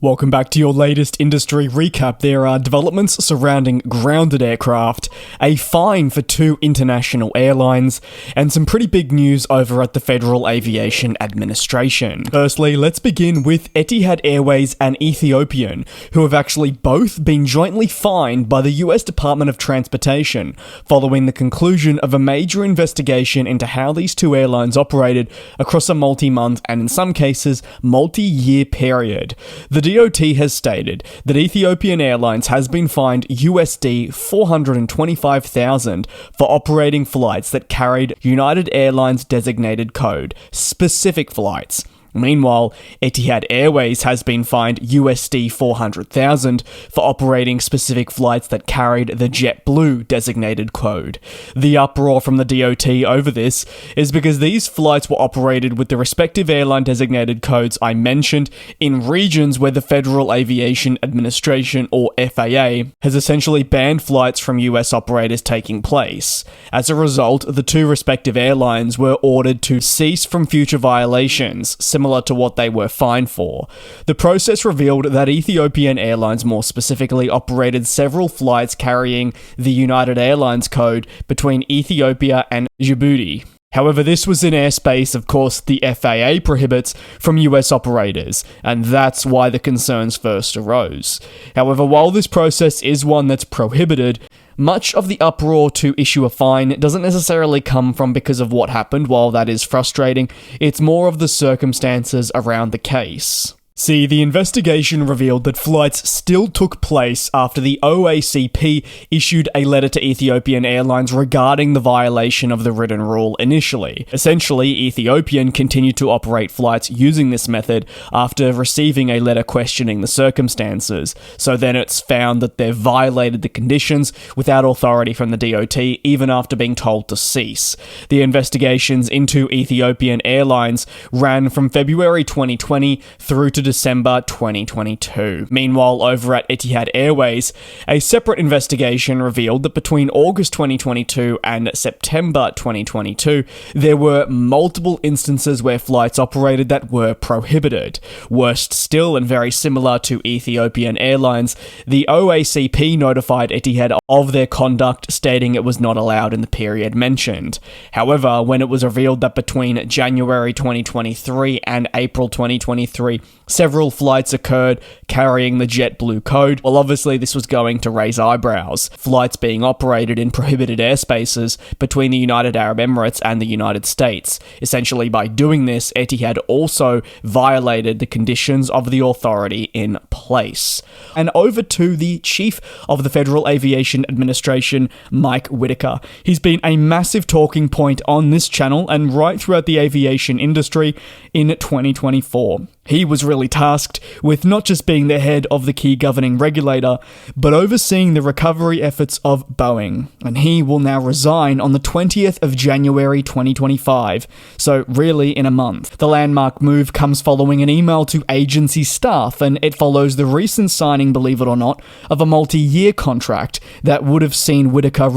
Welcome back to your latest industry recap. There are developments surrounding grounded aircraft, a fine for 2 international airlines, and some pretty big news over at the Federal Aviation Administration. Firstly, let's begin with Etihad Airways and Ethiopian, who have actually both been jointly fined by the US Department of Transportation following the conclusion of a major investigation into how these 2 airlines operated across a multi-month and in some cases multi-year period. The DOT has stated that Ethiopian Airlines has been fined USD 425,000 for operating flights that carried United Airlines designated code, specific flights. Meanwhile, Etihad Airways has been fined USD 400,000 for operating specific flights that carried the JetBlue designated code. The uproar from the DOT over this is because these flights were operated with the respective airline designated codes I mentioned in regions where the Federal Aviation Administration, or FAA, has essentially banned flights from US operators taking place. As a result, the 2 respective airlines were ordered to cease from future violations, similar to what they were fined for. The process revealed that Ethiopian Airlines more specifically operated several flights carrying the United Airlines code between Ethiopia and Djibouti. However, this was in airspace, of course, the FAA prohibits from US operators, and that's why the concerns first arose. However, while this process is one that's prohibited, much of the uproar to issue a fine doesn't necessarily come from because of what happened. While that is frustrating, it's more of the circumstances around the case. See, the investigation revealed that flights still took place after the OACP issued a letter to Ethiopian Airlines regarding the violation of the written rule initially. Essentially, Ethiopian continued to operate flights using this method after receiving a letter questioning the circumstances. So then it's found that they've violated the conditions without authority from the DOT, even after being told to cease. The investigations into Ethiopian Airlines ran from February 2020 through to December 2022. Meanwhile, over at Etihad Airways, a separate investigation revealed that between August 2022 and September 2022, there were multiple instances where flights operated that were prohibited. Worst still, and very similar to Ethiopian Airlines, the OACP notified Etihad of their conduct, stating it was not allowed in the period mentioned. However, when it was revealed that between January 2023 and April 2023, several flights occurred carrying the JetBlue code, well, obviously this was going to raise eyebrows. Flights being operated in prohibited airspaces between the United Arab Emirates and the United States. Essentially, by doing this, Etihad also violated the conditions of the authority in place. And over to the Chief of the Federal Aviation Administration, Mike Whitaker. He's been a massive talking point on this channel and right throughout the aviation industry in 2024. He was really tasked with not just being the head of the key governing regulator, but overseeing the recovery efforts of Boeing. And he will now resign on the 20th of January 2025, so really in a month. The landmark move comes following an email to agency staff, and it follows the recent signing, believe it or not, of a multi-year contract that would have seen Whitaker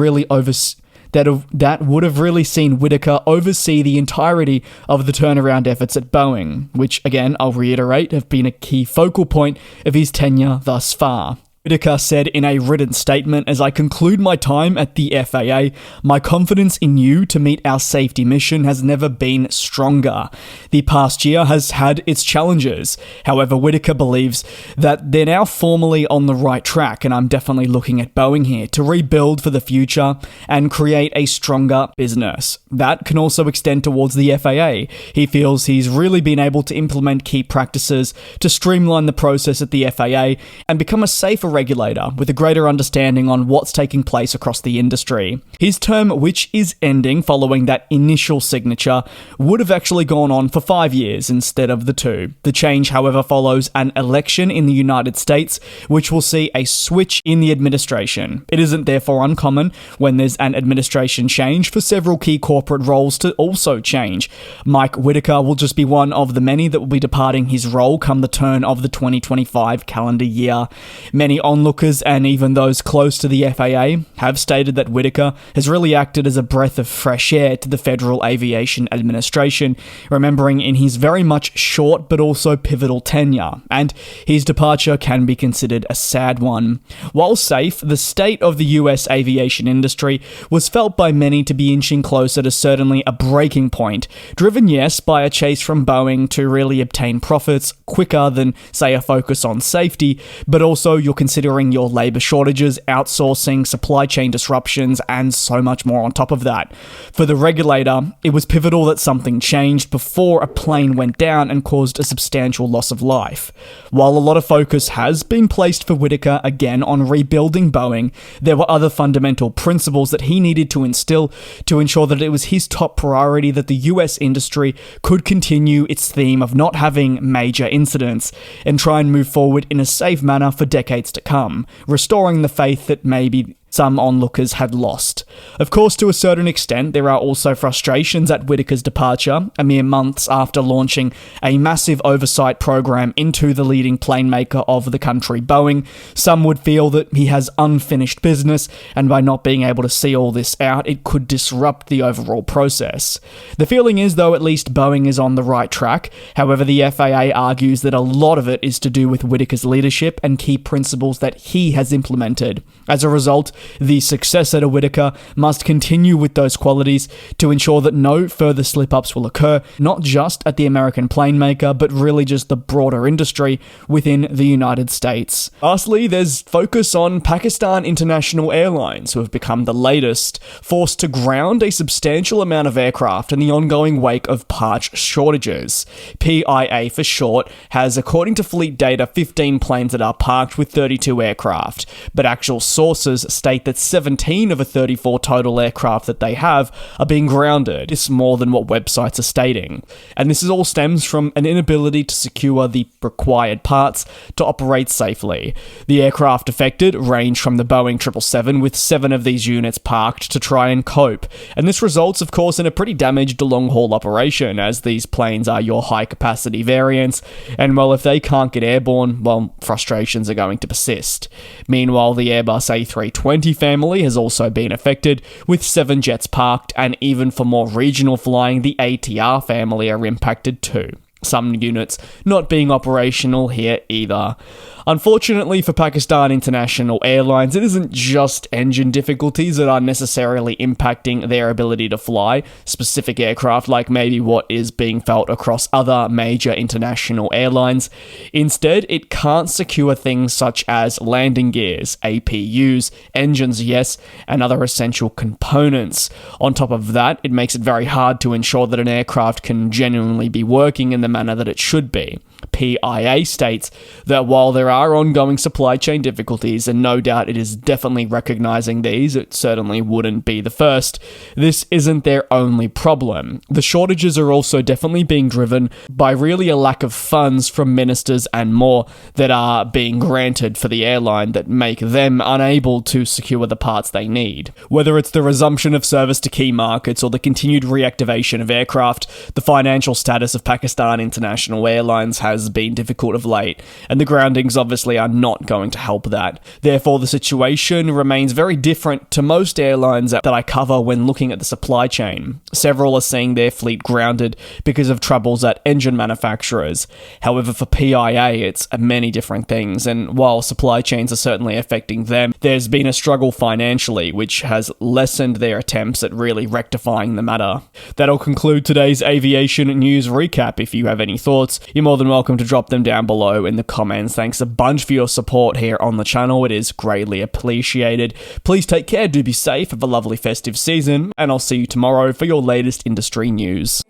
seen Whitaker oversee the entirety of the turnaround efforts at Boeing, which, again, I'll reiterate, have been a key focal point of his tenure thus far. Whitaker said in a written statement, "As I conclude my time at the FAA, my confidence in you to meet our safety mission has never been stronger. The past year has had its challenges. However, Whitaker believes that they're now formally on the right track, and I'm definitely looking at Boeing here to rebuild for the future and create a stronger business. That can also extend towards the FAA. He feels he's really been able to implement key practices to streamline the process at the FAA and become a safer regulator with a greater understanding on what's taking place across the industry. His term, which is ending following that initial signature, would have actually gone on for 5 years instead of the 2. The change, however, follows an election in the United States, which will see a switch in the administration. It isn't therefore uncommon when there's an administration change for several key corporate roles to also change. Mike Whitaker will just be one of the many that will be departing his role come the turn of the 2025 calendar year. Many onlookers and even those close to the FAA have stated that Whitaker has really acted as a breath of fresh air to the Federal Aviation Administration, remembering during in his very much short but also pivotal tenure, and his departure can be considered a sad one. While safe, the state of the US aviation industry was felt by many to be inching closer to certainly a breaking point, driven, yes, by a chase from Boeing to really obtain profits quicker than, say, a focus on safety, but also you're considering your labour shortages, outsourcing, supply chain disruptions, and so much more on top of that. For the regulator, it was pivotal that something changed before a plane went down and caused a substantial loss of life. While a lot of focus has been placed for Whitaker again on rebuilding Boeing, there were other fundamental principles that he needed to instill to ensure that it was his top priority that the US industry could continue its theme of not having major incidents and try and move forward in a safe manner for decades to come, restoring the faith that maybe some onlookers had lost. Of course, to a certain extent, there are also frustrations at Whitaker's departure, a mere months after launching a massive oversight program into the leading plane maker of the country, Boeing. Some would feel that he has unfinished business, and by not being able to see all this out, it could disrupt the overall process. The feeling is, though, at least Boeing is on the right track. However, the FAA argues that a lot of it is to do with Whitaker's leadership and key principles that he has implemented. As a result, the successor to Whitaker must continue with those qualities to ensure that no further slip-ups will occur, not just at the American plane maker, but really just the broader industry within the United States. Lastly, there's focus on Pakistan International Airlines, who have become the latest, forced to ground a substantial amount of aircraft in the ongoing wake of parts shortages. PIA for short has, according to fleet data, 15 planes that are parked with 32 aircraft, but actual sources state that 17 of the 34 total aircraft that they have are being grounded. It's more than what websites are stating. And this all stems from an inability to secure the required parts to operate safely. The aircraft affected range from the Boeing 777, with 7 of these units parked to try and cope. And this results, of course, in a pretty damaged long-haul operation, as these planes are your high-capacity variants, and well, if they can't get airborne, well, frustrations are going to persist. Meanwhile, the Airbus A320 family has also been affected, with 7 jets parked, and even for more regional flying, the ATR family are impacted too. Some units not being operational here either. Unfortunately for Pakistan International Airlines, it isn't just engine difficulties that are necessarily impacting their ability to fly specific aircraft like maybe what is being felt across other major international airlines. Instead, it can't secure things such as landing gears, APUs, engines, yes, and other essential components. On top of that, it makes it very hard to ensure that an aircraft can genuinely be working in the manner that it should be. PIA states that while there are ongoing supply chain difficulties, and no doubt it is definitely recognizing these, it certainly wouldn't be the first, this isn't their only problem. The shortages are also definitely being driven by really a lack of funds from ministers and more that are being granted for the airline that make them unable to secure the parts they need. Whether it's the resumption of service to key markets or the continued reactivation of aircraft, the financial status of Pakistan International Airlines has been difficult of late, and the groundings obviously are not going to help that. Therefore, the situation remains very different to most airlines that I cover when looking at the supply chain. Several are seeing their fleet grounded because of troubles at engine manufacturers. However, for PIA, it's many different things, and while supply chains are certainly affecting them, there's been a struggle financially, which has lessened their attempts at really rectifying the matter. That'll conclude today's aviation news recap. If you have any thoughts, you're more than welcome to drop them down below in the comments. Thanks a bunch for your support here on the channel. It is greatly appreciated. Please take care, do be safe, have a lovely festive season, and I'll see you tomorrow for your latest industry news.